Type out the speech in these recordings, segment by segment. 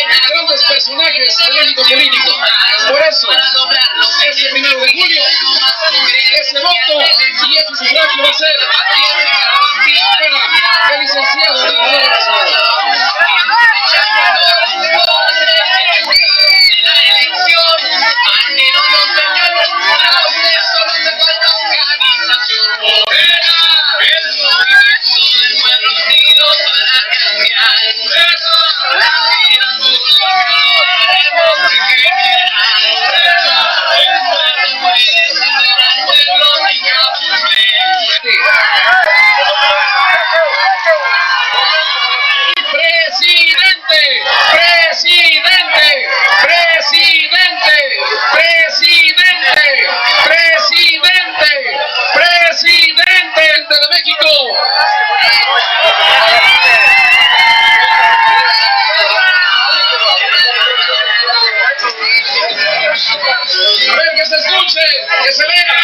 grandes personajes del ámbito político. Por eso, este 1 de julio, ese voto y ese sufragio va a ser para el licenciado Nicolás García. Presidente de México. A ver, que se escuche, que se vea.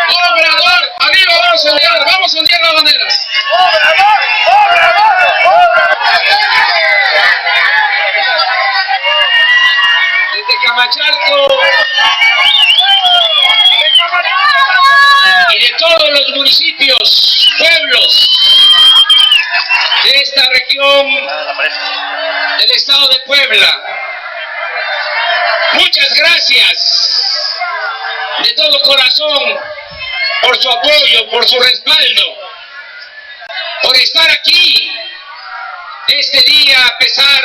Obrador, arriba, vamos a ondear las banderas. Desde Camachalco y de todos los municipios, pueblos de esta región del estado de Puebla, muchas gracias de todo corazón por su apoyo, por su respaldo, por estar aquí este día a pesar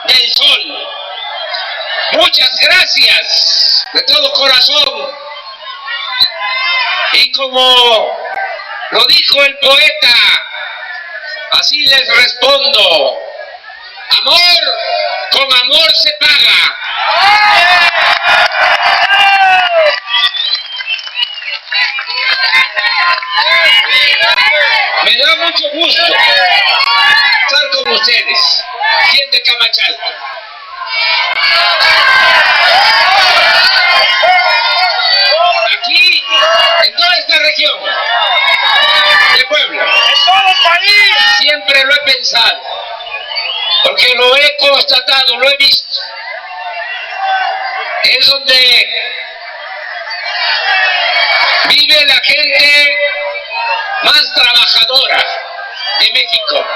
del sol. Muchas gracias de todo corazón. Y como lo dijo el poeta, así les respondo: amor con amor se paga. Me da mucho gusto estar con ustedes, gente de Camachalco. Aquí, en toda esta región de Puebla, siempre lo he pensado, porque lo he constatado, lo he visto. Es donde vive la gente más trabajadora de México.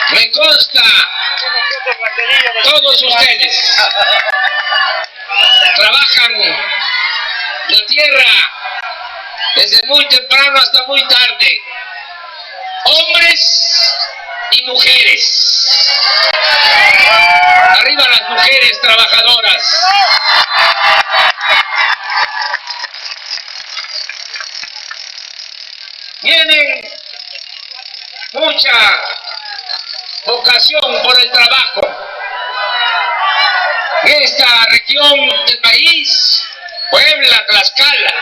Me consta, todos ustedes trabajan la tierra desde muy temprano hasta muy tarde, hombres y mujeres. Arriba las mujeres trabajadoras. Tienen mucha vocación por el trabajo. Esta región del país, Puebla, Tlaxcala,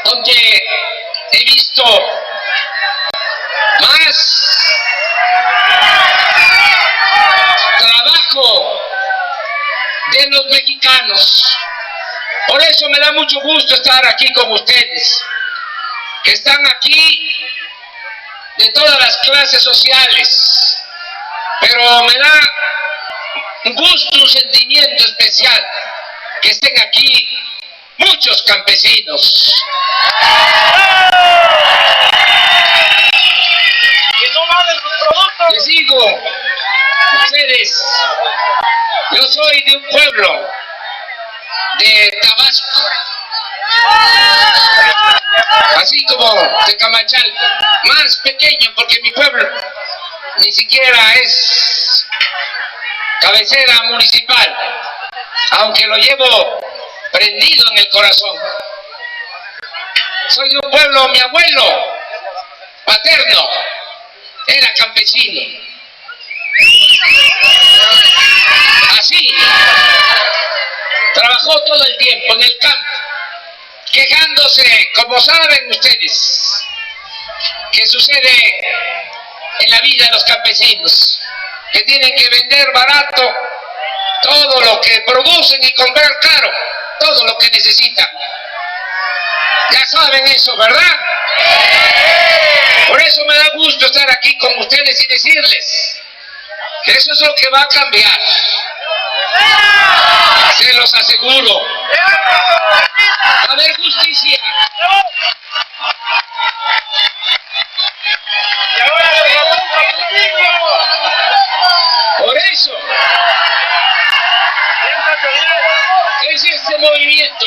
donde he visto más trabajo de los mexicanos. Por eso me da mucho gusto estar aquí con ustedes, que están aquí de todas las clases sociales, pero me da un gusto, un sentimiento especial que estén aquí muchos campesinos. Les digo, ustedes, yo soy de un pueblo de Tabasco, así como de Camachalco, más pequeño porque mi pueblo ni siquiera es cabecera municipal, aunque lo llevo prendido en el corazón. Soy de un pueblo, mi abuelo paterno era campesino, Así. Trabajó todo el tiempo en el campo, quejándose, como saben ustedes, que sucede en la vida de los campesinos, que tienen que vender barato todo lo que producen y comprar caro todo lo que necesitan. Ya saben eso, ¿verdad? Por eso me da gusto estar aquí con ustedes y decirles que eso es lo que va a cambiar. Se los aseguro. Va a haber justicia. Por eso es este movimiento.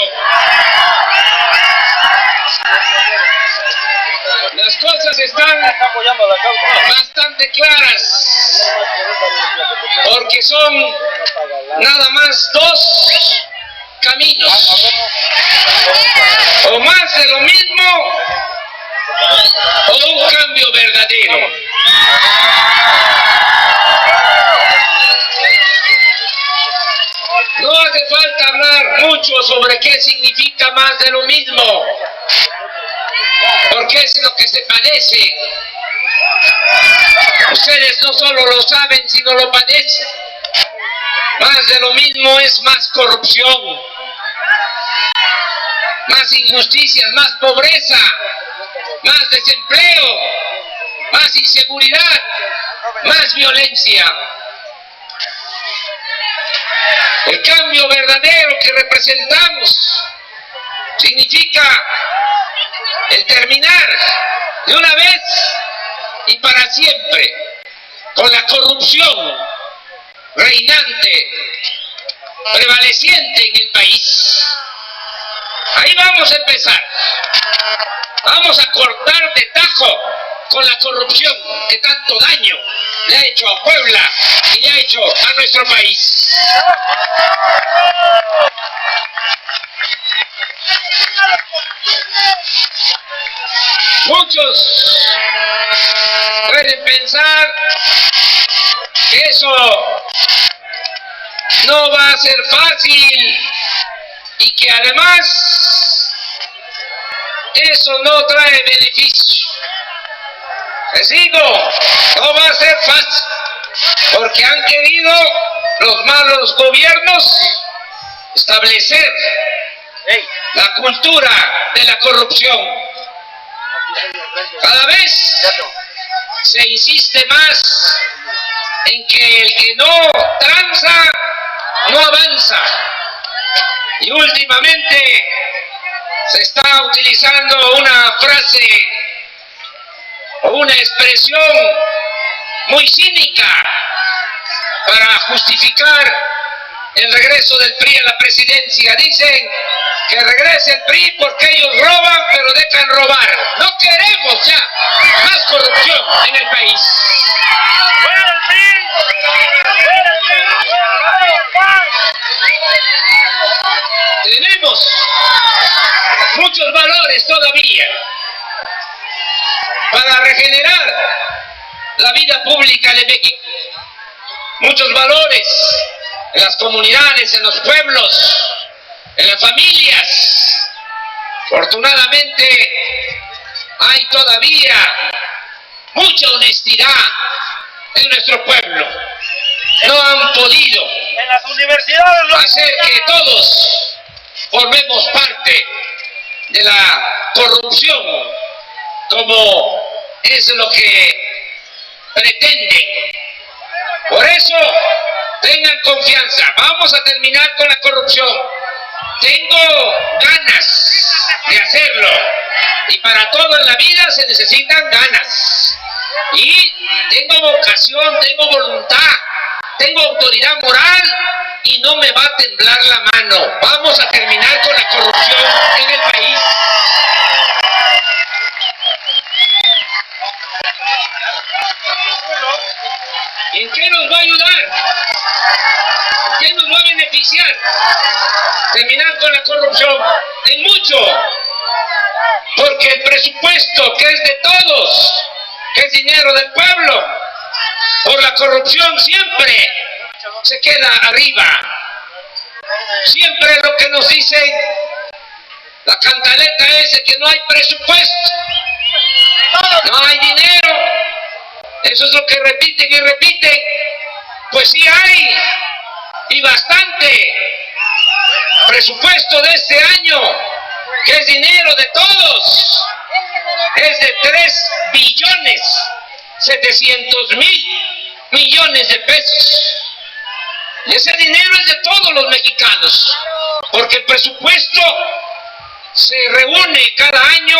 Las cosas están bastante claras, porque son nada más dos caminos: o más de lo mismo o un cambio verdadero. No hace falta hablar mucho sobre qué significa más de lo mismo, porque es lo que se padece. Ustedes no solo lo saben, sino lo padecen. Más de lo mismo es más corrupción, más injusticias, más pobreza, más desempleo, más inseguridad, más violencia. El cambio verdadero que representamos significa el terminar de una vez y para siempre con la corrupción reinante, prevaleciente en el país. Ahí vamos a empezar. Vamos a cortar de tajo con la corrupción que tanto daño le ha hecho a Puebla y le ha hecho a nuestro país. Muchos pueden pensar que eso no va a ser fácil y que además eso no trae beneficio. Les digo, no va a ser fácil, porque han querido los malos gobiernos establecer la cultura de la corrupción. Cada vez se insiste más en que el que no tranza no avanza, y últimamente se está utilizando una frase o una expresión muy cínica para justificar el regreso del PRI a la presidencia. Dicen que regrese el PRI porque ellos roban, pero dejan robar. No queremos ya más corrupción en el país. Tenemos muchos valores todavía para regenerar la vida pública de México. Muchos valores en las comunidades, en los pueblos, en las familias. Afortunadamente hay todavía mucha honestidad en nuestro pueblo. No han podido hacer que todos formemos parte de la corrupción, como es lo que pretenden. Por eso, tengan confianza. Vamos a terminar con la corrupción. Tengo ganas de hacerlo. Y para todo en la vida se necesitan ganas. Y tengo vocación, tengo voluntad, tengo autoridad moral y no me va a temblar la mano. Vamos a terminar con la corrupción en el país. ¿En qué nos va a ayudar? ¿En qué nos va a beneficiar? Terminar con la corrupción. En mucho. Porque el presupuesto, que es de todos, que es dinero del pueblo, por la corrupción siempre se queda arriba. Siempre lo que nos dicen, la cantaleta es de que no hay presupuesto, no hay dinero. Eso es lo que repiten y repiten. Pues sí hay, y bastante. Presupuesto de este año, que es dinero de todos, es de 3.700.000.000.000 de pesos. Y ese dinero es de todos los mexicanos, porque el presupuesto se reúne cada año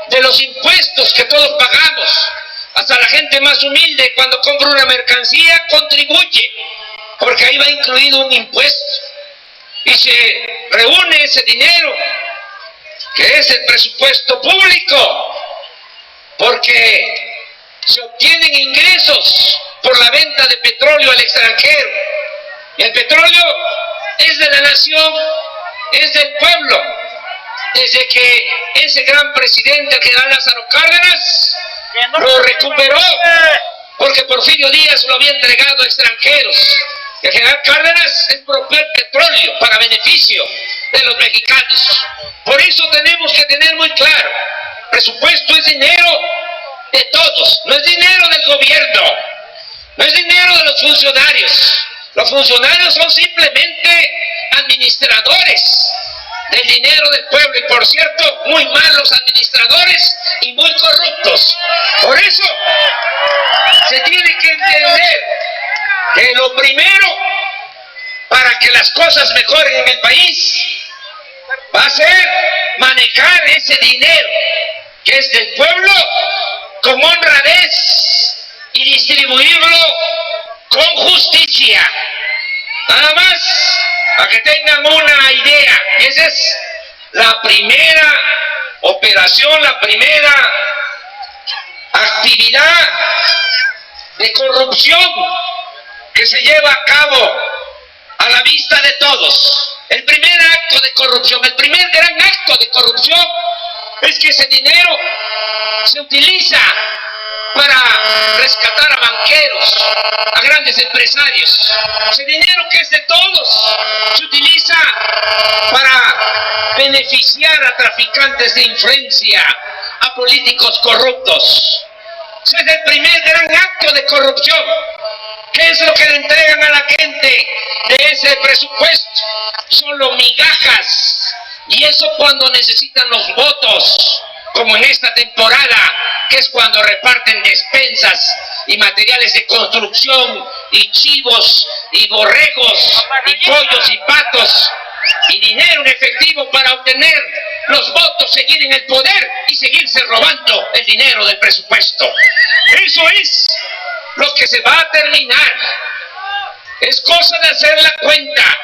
de los impuestos que todos pagamos. Hasta la gente más humilde, cuando compra una mercancía, contribuye, porque ahí va incluido un impuesto. Y se reúne ese dinero, que es el presupuesto público, porque se obtienen ingresos por la venta de petróleo al extranjero. Y el petróleo es de la nación, es del pueblo. Desde que ese gran presidente, el general Lázaro Cárdenas, lo recuperó, porque Porfirio Díaz lo había entregado a extranjeros. El general Cárdenas expropió el petróleo para beneficio de los mexicanos. Por eso tenemos que tener muy claro, presupuesto es dinero de todos, no es dinero del gobierno, no es dinero de los funcionarios. Los funcionarios son simplemente administradores del dinero del pueblo, y por cierto, muy malos administradores y muy corruptos. Por eso se tiene que entender que lo primero para que las cosas mejoren en el país va a ser manejar ese dinero que es del pueblo con honradez y distribuirlo con justicia. Nada más, para que tengan una idea, esa es la primera operación, la primera actividad de corrupción que se lleva a cabo a la vista de todos. El primer acto de corrupción, el primer gran acto de corrupción es que ese dinero se utiliza para rescatar a banqueros, a grandes empresarios. Ese dinero que es de todos se utiliza para beneficiar a traficantes de influencia, a políticos corruptos. Ese es el primer gran acto de corrupción. ¿Qué es lo que le entregan a la gente de ese presupuesto? Solo migajas. Y eso cuando necesitan los votos, como en esta temporada, que es cuando reparten despensas y materiales de construcción, y chivos, y borregos, y pollos, y patos, y dinero en efectivo para obtener los votos, seguir en el poder y seguirse robando el dinero del presupuesto. Eso es lo que se va a terminar. Es cosa de hacer la cuenta.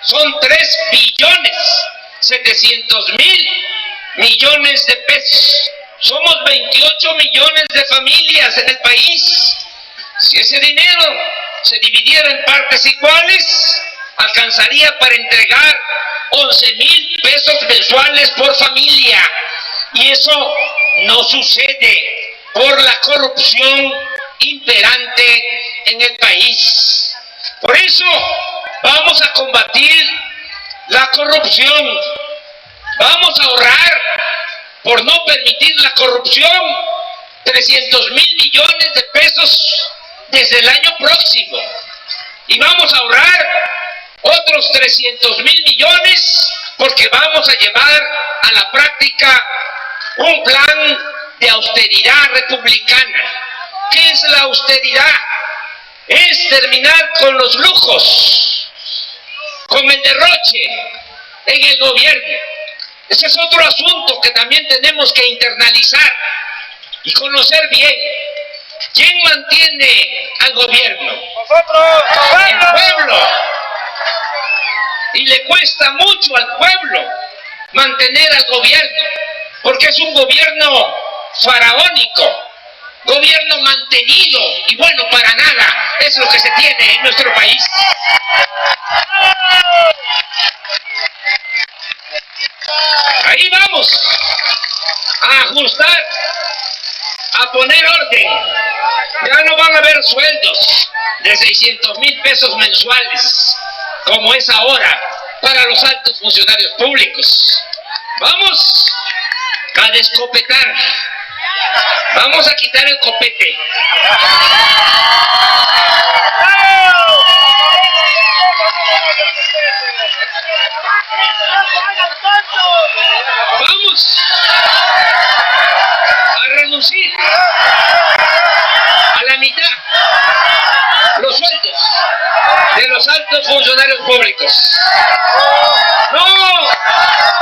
Son 3.700.000.000.000 de pesos. Somos 28 millones de familias en el país. Si ese dinero se dividiera en partes iguales, alcanzaría para entregar 11,000 pesos mensuales por familia. Y eso no sucede por la corrupción imperante en el país. Por eso vamos a combatir la corrupción. Vamos a ahorrar, por no permitir la corrupción, 300,000 millones de pesos desde el año próximo. Y vamos a ahorrar otros 300,000 millones porque vamos a llevar a la práctica un plan de austeridad republicana. ¿Qué es la austeridad? Es terminar con los lujos, con el derroche en el gobierno. Ese es otro asunto que también tenemos que internalizar y conocer bien. ¿Quién mantiene al gobierno? ¡Nosotros! El pueblo. Y le cuesta mucho al pueblo mantener al gobierno, porque es un gobierno faraónico, gobierno mantenido y bueno para nada. Es lo que se tiene en nuestro país. Ahí vamos a ajustar a poner orden. Ya no van a haber sueldos de 600,000 pesos mensuales, como es ahora para los altos funcionarios públicos. Vamos a descopetar. Vamos a quitar el copete. Vamos a reducir a la mitad los sueldos de los altos funcionarios públicos. No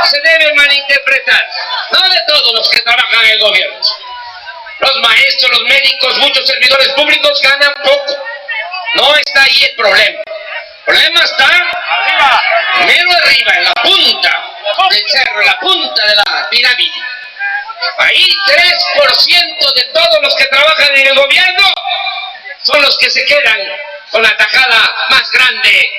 se debe malinterpretar, no de todos los que trabajan en el gobierno. Los maestros, los médicos, muchos servidores públicos ganan poco. No está ahí el problema. El problema está mero arriba, en la punta del cerro, en la punta de la pirámide. Ahí 3% de todos los que trabajan en el gobierno son los que se quedan con la tajada más grande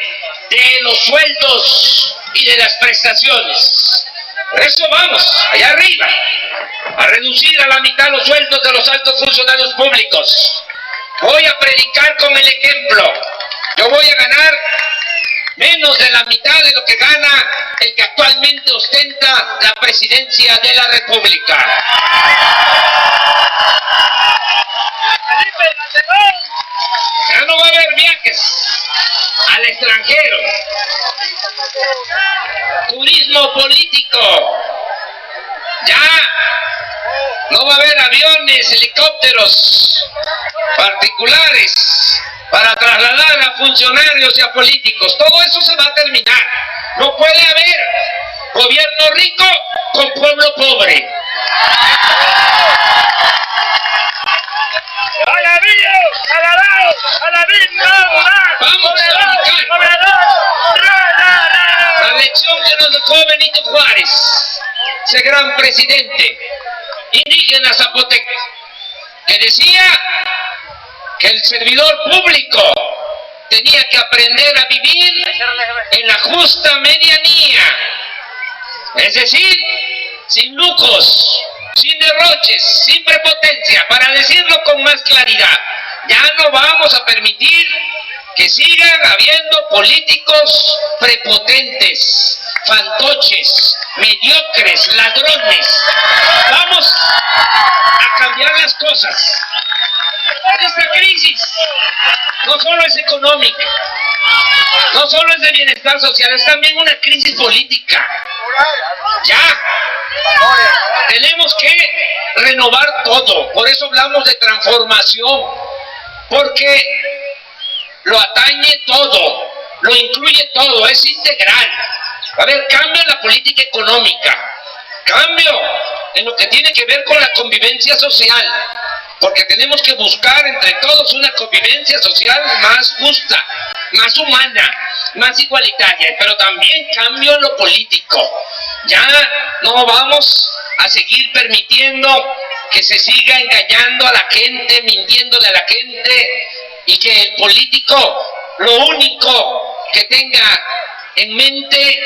de los sueldos y de las prestaciones. Por eso vamos, allá arriba, a reducir a la mitad los sueldos de los altos funcionarios públicos. Voy a predicar con el ejemplo. Yo voy a ganar menos de la mitad de lo que gana el que actualmente ostenta la presidencia de la República. Ya no va a haber viajes al extranjero, turismo político, ya no va a haber aviones, helicópteros particulares para trasladar a funcionarios y a políticos. Todo eso se va a terminar. No puede haber gobierno rico con pueblo pobre. Vamos a aplicar la lección que nos dejó Benito Juárez, ese gran presidente indígena zapoteco, que decía que el servidor público tenía que aprender a vivir en la justa medianía, es decir, sin lujos, sin derroches, sin prepotencia. Para decirlo con más claridad, ya no vamos a permitir que sigan habiendo políticos prepotentes, fantoches, mediocres, ladrones. Vamos a cambiar las cosas. Esta crisis no solo es económica, no solo es de bienestar social, es también una crisis política. Ya tenemos que renovar todo. Por eso hablamos de transformación, porque lo atañe todo, lo incluye todo, es integral. Va a haber cambio en la política económica, cambio en lo que tiene que ver con la convivencia social, porque tenemos que buscar entre todos una convivencia social más justa, más humana, más igualitaria, pero también cambio en lo político. Ya no vamos a seguir permitiendo que se siga engañando a la gente, mintiéndole a la gente, y que el político lo único que tenga en mente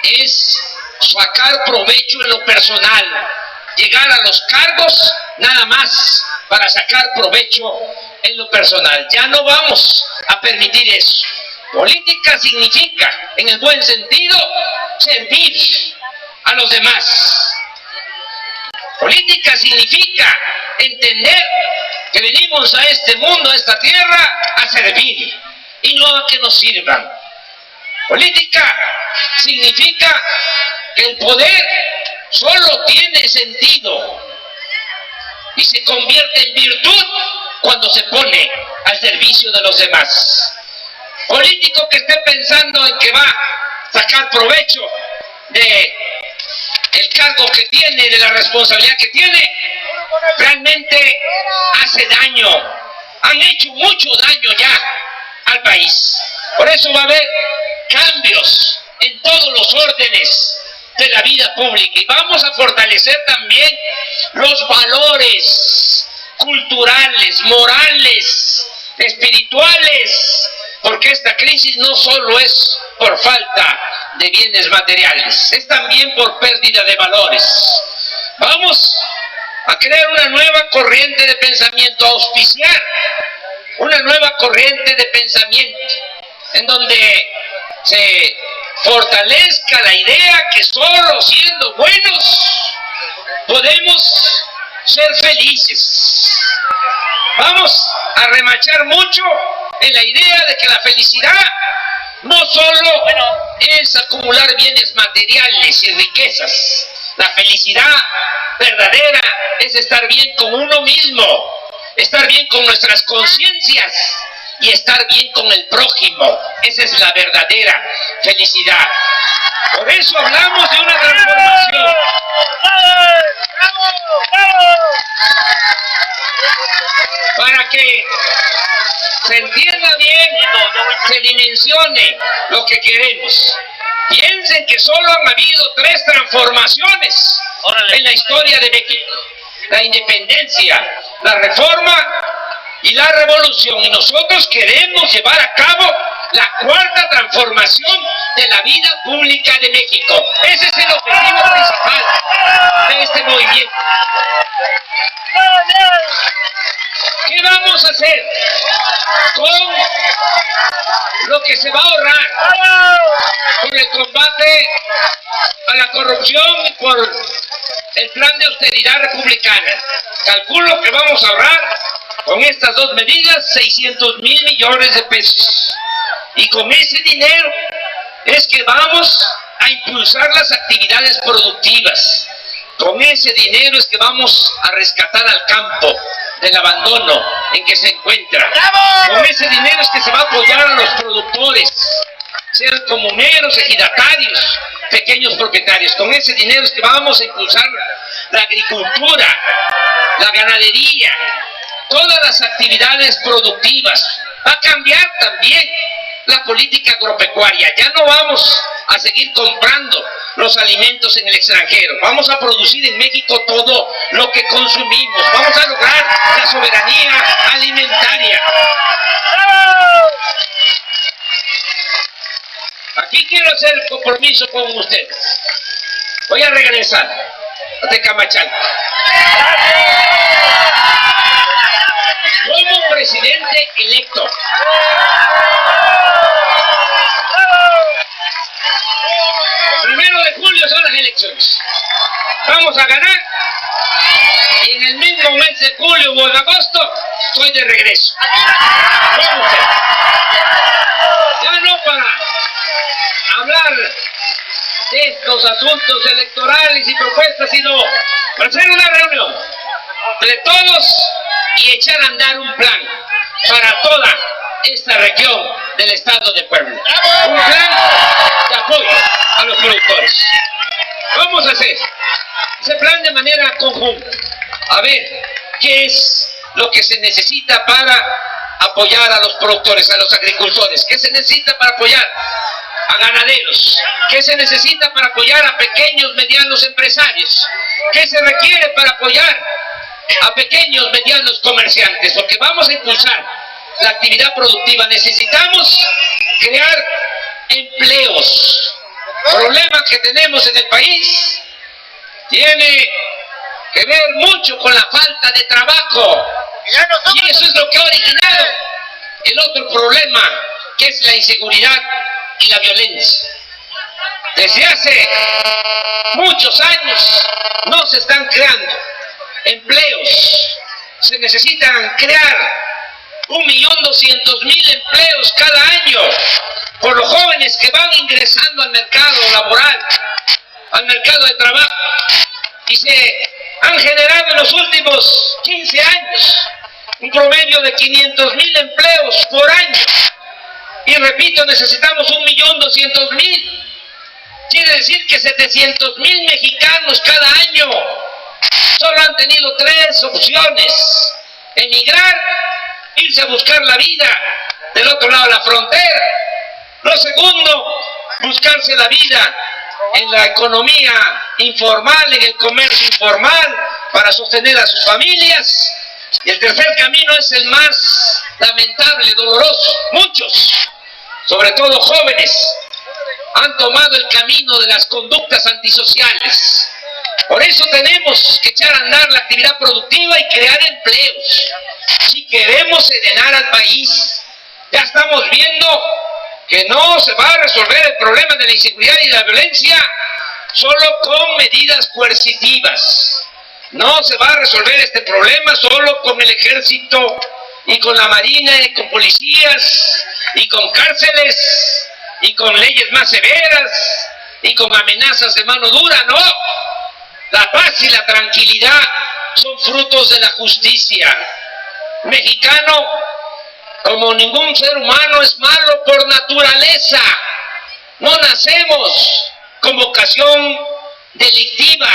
es sacar provecho en lo personal, llegar a los cargos nada más para sacar provecho en lo personal. Ya no vamos a permitir eso. Política significa, en el buen sentido, servir a los demás. Política significa entender que venimos a este mundo, a esta tierra, a servir y no a que nos sirvan. Política significa que el poder solo tiene sentido y se convierte en virtud cuando se pone al servicio de los demás. Político que esté pensando en que va a sacar provecho de el cargo que tiene, de la responsabilidad que tiene, realmente hace daño. Han hecho mucho daño ya al país. Por eso va a haber cambios en todos los órdenes de la vida pública, y vamos a fortalecer también los valores culturales, morales, espirituales, porque esta crisis no solo es por falta de bienes materiales, es también por pérdida de valores. Vamos a crear una nueva corriente de pensamiento, a auspiciar una nueva corriente de pensamiento, en donde se fortalezca la idea que solo siendo buenos podemos ser felices. Vamos a remachar mucho en la idea de que la felicidad no solo es acumular bienes materiales y riquezas. La felicidad verdadera es estar bien con uno mismo, estar bien con nuestras conciencias y estar bien con el prójimo. Esa es la verdadera felicidad. Por eso hablamos de una transformación. Para que se entienda bien, se dimensione lo que queremos. Piensen que solo han habido 3 transformaciones en la historia de México: la independencia, la reforma y la revolución. Y nosotros queremos llevar a cabo la 4ª transformación de la vida pública de México. Ese es el objetivo principal de este movimiento. ¿Qué vamos a hacer con lo que se va a ahorrar por el combate a la corrupción y por el plan de austeridad republicana? Calculo que vamos a ahorrar con estas 2 medidas 600,000 millones de pesos. Y con ese dinero es que vamos a impulsar las actividades productivas. Con ese dinero es que vamos a rescatar al campo del abandono en que se encuentra. Con ese dinero es que se va a apoyar a los productores, sean comuneros, ejidatarios, pequeños propietarios. Con ese dinero es que vamos a impulsar la agricultura, la ganadería, todas las actividades productivas. Va a cambiar también la política agropecuaria. Ya no vamos a seguir comprando los alimentos en el extranjero. Vamos a producir en México todo lo que consumimos. Vamos a lograr la soberanía alimentaria. Aquí quiero hacer el compromiso con ustedes. Voy a regresar a Tecamachalco. Como presidente electo, primero de julio son las elecciones. Vamos a ganar y en el mismo mes de julio o de agosto estoy de regreso. Vamos a ver. Ya no para hablar de estos asuntos electorales y propuestas, sino para hacer una reunión de todos y echar a andar un plan para toda esta región del estado de Puebla. Un plan de apoyo a los productores. Vamos a hacer ese plan de manera conjunta. A ver qué es lo que se necesita para apoyar a los productores, a los agricultores. ¿Qué se necesita para apoyar a ganaderos? ¿Qué se necesita para apoyar a pequeños, medianos empresarios? ¿Qué se requiere para apoyar a pequeños, medianos comerciantes? Porque vamos a impulsar la actividad productiva. Necesitamos crear empleos. El problema que tenemos en el país tiene que ver mucho con la falta de trabajo. Y eso es lo que ha originado el otro problema, que es la inseguridad y la violencia. Desde hace muchos años no se están creando empleos. Se necesitan crear 1.200.000 empleos cada año por los jóvenes que van ingresando al mercado laboral, al mercado de trabajo, y se han generado en los últimos 15 años un promedio de 500.000 empleos por año. Y repito, necesitamos 1.200.000. Quiere decir que 700.000 mexicanos cada año solo han tenido 3 opciones: emigrar, irse a buscar la vida del otro lado de la frontera. Lo segundo, buscarse la vida en la economía informal, en el comercio informal, para sostener a sus familias. Y el tercer camino es el más lamentable, doloroso. Muchos, sobre todo jóvenes, han tomado el camino de las conductas antisociales, Por eso tenemos que echar a andar la actividad productiva y crear empleos. Si queremos serenar al país, ya estamos viendo que no se va a resolver el problema de la inseguridad y la violencia solo con medidas coercitivas. No se va a resolver este problema solo con el ejército y con la marina y con policías y con cárceles y con leyes más severas y con amenazas de mano dura, no. La paz y la tranquilidad son frutos de la justicia. Mexicano, como ningún ser humano, es malo por naturaleza. No nacemos con vocación delictiva.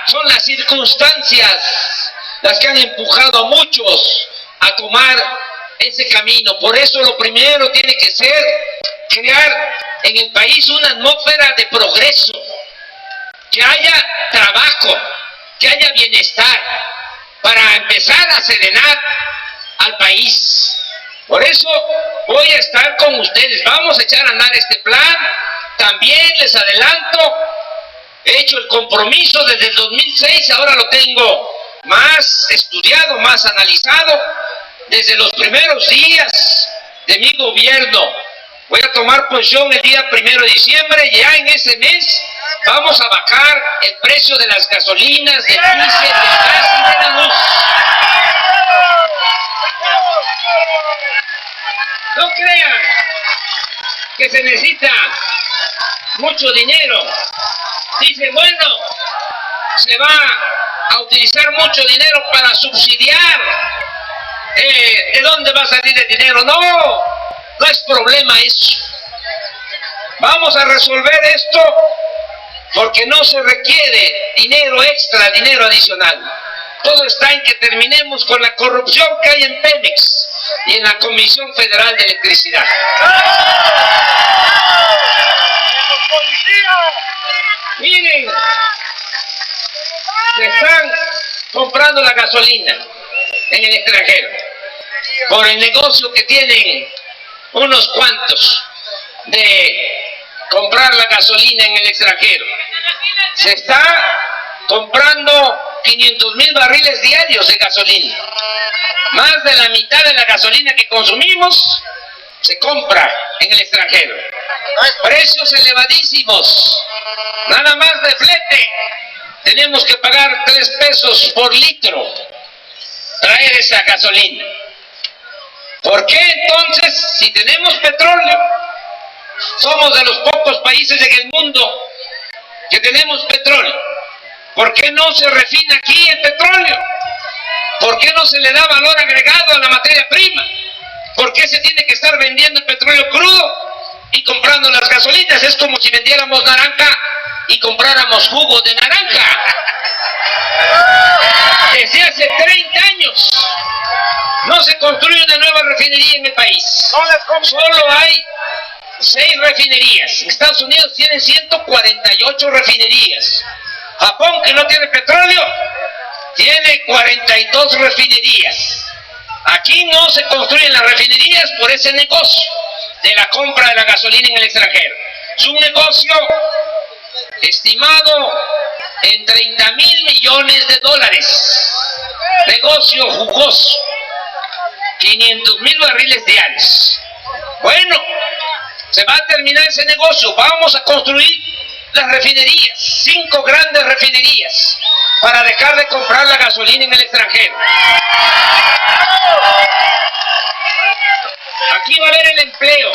Son las circunstancias las que han empujado a muchos a tomar ese camino. Por eso lo primero tiene que ser crear en el país una atmósfera de progreso, que haya trabajo, que haya bienestar, para empezar a serenar al país. Por eso voy a estar con ustedes, vamos a echar a andar este plan. También les adelanto, he hecho el compromiso desde el 2006, ahora lo tengo más estudiado, más analizado, desde los primeros días de mi gobierno. Voy a tomar posición el día 1 de diciembre, ya en ese mes vamos a bajar el precio de las gasolinas, del diésel, del gas y de la luz. No crean que se necesita mucho dinero. Dicen, bueno, se va a utilizar mucho dinero para subsidiar. ¿De dónde va a salir el dinero? No es problema eso. Vamos a resolver esto porque no se requiere dinero extra, dinero adicional. Todo está en que terminemos con la corrupción que hay en Pemex y en la Comisión Federal de Electricidad. Miren, se están comprando la gasolina en el extranjero por el negocio que tienen unos cuantos de comprar la gasolina en el extranjero. Se está comprando 500,000 barriles diarios de gasolina. Más de la mitad de la gasolina que consumimos se compra en el extranjero. Precios elevadísimos. Nada más de flete tenemos que pagar 3 pesos por litro traer esa gasolina. ¿Por qué entonces, si tenemos petróleo, somos de los pocos países en el mundo que tenemos petróleo? ¿Por qué no se refina aquí el petróleo? ¿Por qué no se le da valor agregado a la materia prima? ¿Por qué se tiene que estar vendiendo el petróleo crudo y comprando las gasolinas? Es como si vendiéramos naranja y compráramos jugo de naranja. Desde hace 30 años no se construye una nueva refinería en el país. Solo hay 6 refinerías. Estados Unidos tiene 148 refinerías. Japón, que no tiene petróleo, tiene 42 refinerías. Aquí no se construyen las refinerías por ese negocio de la compra de la gasolina en el extranjero. Es un negocio estimado en 30,000 millones de dólares. Negocio jugoso. 500,000 barriles diarios. Bueno, se va a terminar ese negocio. Vamos a construir las refinerías, 5 grandes refinerías, para dejar de comprar la gasolina en el extranjero. Aquí va a haber el empleo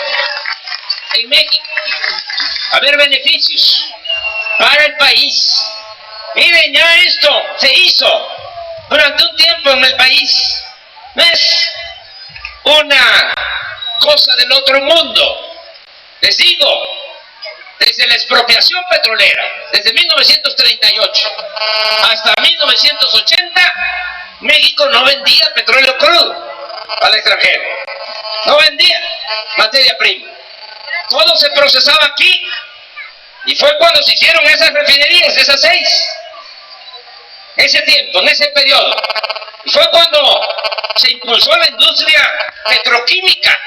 en México, va a haber beneficios para el país. Miren, ya esto se hizo durante un tiempo en el país. No es una cosa del otro mundo. Les digo, desde la expropiación petrolera, desde 1938 hasta 1980, México no vendía petróleo crudo al extranjero. No vendía materia prima. Todo se procesaba aquí. Y fue cuando se hicieron esas refinerías, esas 6. Ese tiempo, en ese periodo. Y fue cuando se impulsó la industria petroquímica.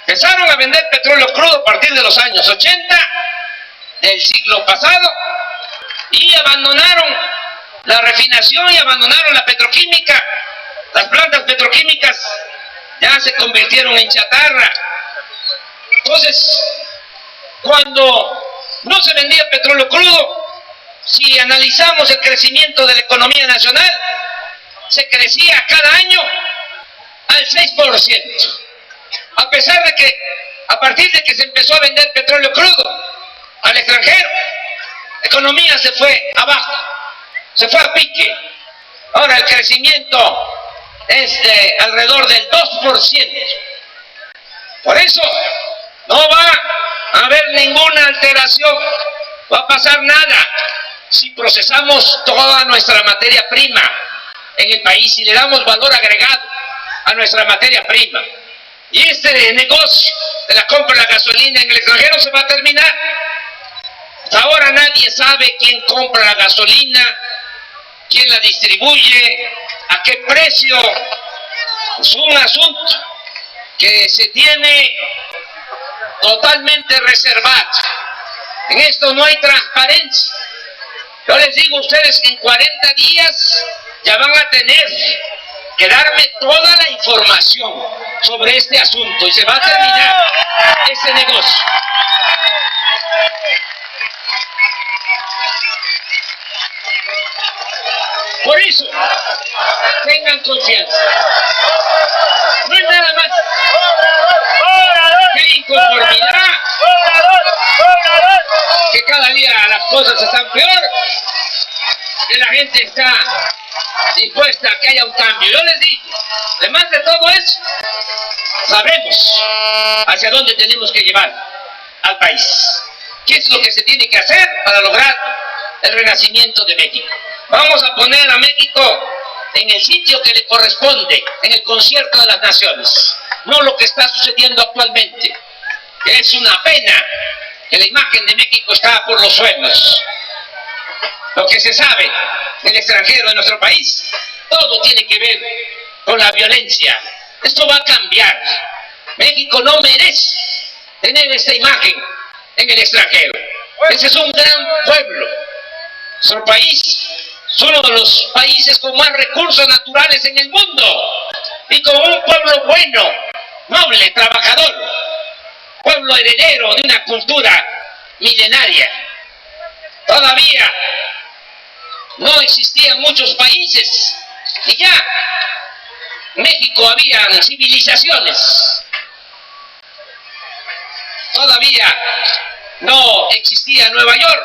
Empezaron a vender petróleo crudo a partir de los años 80 del siglo pasado y abandonaron la refinación y abandonaron la petroquímica. Las plantas petroquímicas ya se convirtieron en chatarra. Entonces, cuando no se vendía petróleo crudo, si analizamos el crecimiento de la economía nacional, se crecía cada año al 6%. A pesar de que, a partir de que se empezó a vender petróleo crudo al extranjero, la economía se fue abajo, se fue a pique. Ahora el crecimiento es de alrededor del 2%. Por eso no va a haber ninguna alteración, no va a pasar nada si procesamos toda nuestra materia prima en el país y le damos valor agregado a nuestra materia prima. Y este negocio de la compra de la gasolina en el extranjero se va a terminar. Hasta ahora nadie sabe quién compra la gasolina, quién la distribuye, a qué precio. Es un asunto que se tiene totalmente reservado. En esto no hay transparencia. Yo les digo a ustedes que en 40 días ya van a tener que darme toda la información sobre este asunto y se va a terminar ese negocio. Por eso, tengan confianza. No es nada más que inconformidad, que cada día las cosas están peor, que la gente está dispuesta a que haya un cambio. Yo les digo, además de todo eso, sabemos hacia dónde tenemos que llevar al país. ¿Qué es lo que se tiene que hacer para lograr el renacimiento de México? Vamos a poner a México en el sitio que le corresponde, en el concierto de las naciones, no lo que está sucediendo actualmente, que es una pena que la imagen de México está por los suelos. Lo que se sabe del extranjero de nuestro país, todo tiene que ver con la violencia. Esto va a cambiar. México no merece tener esta imagen en el extranjero. Ese es un gran pueblo. Nuestro país es uno de los países con más recursos naturales en el mundo y con un pueblo bueno, noble, trabajador, pueblo heredero de una cultura milenaria. Todavía no existían muchos países y ya en México había civilizaciones. Todavía no existía Nueva York.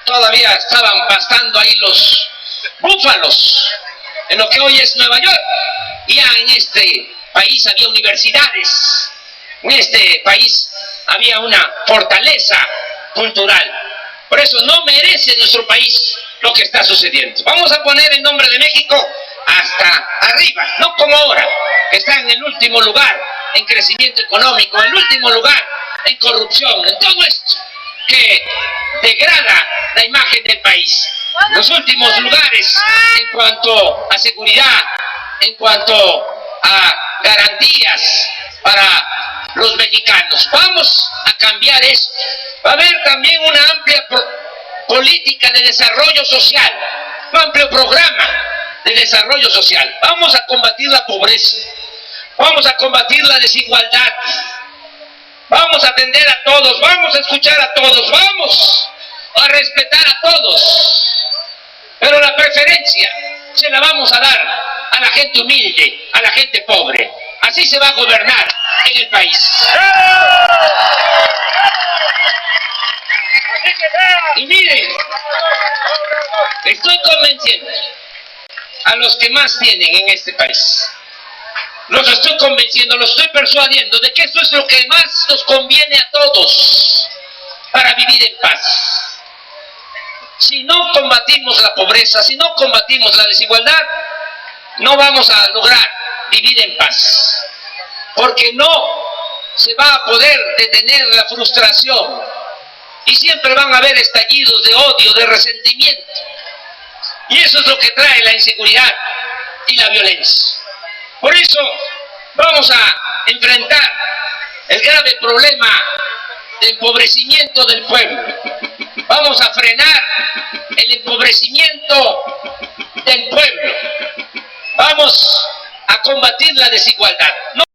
Todavía estaban pastando ahí los búfalos en lo que hoy es Nueva York. Ya en este país había universidades, en este país había una fortaleza cultural. Por eso no merece nuestro país lo que está sucediendo. Vamos a poner el nombre de México hasta arriba, no como ahora, que está en el último lugar en crecimiento económico, en el último lugar en corrupción, en todo esto que degrada la imagen del país. Los últimos lugares en cuanto a seguridad, en cuanto a garantías para los mexicanos. Vamos a cambiar esto. Va a haber también una amplia política de desarrollo social, un amplio programa de desarrollo social. Vamos a combatir la pobreza, vamos a combatir la desigualdad, vamos a atender a todos, vamos a escuchar a todos, vamos a respetar a todos, pero la preferencia se la vamos a dar a la gente humilde, a la gente pobre. Así se va a gobernar en el país. Y miren, estoy convenciendo a los que más tienen en este país. Los estoy convenciendo, los estoy persuadiendo de que esto es lo que más nos conviene a todos para vivir en paz. Si no combatimos la pobreza, si no combatimos la desigualdad, no vamos a lograr vivir en paz, porque no se va a poder detener la frustración y siempre van a haber estallidos de odio, de resentimiento, y eso es lo que trae la inseguridad y la violencia. Por eso vamos a enfrentar el grave problema de empobrecimiento del pueblo. Vamos a frenar el empobrecimiento del pueblo. Vamos a combatir la desigualdad. No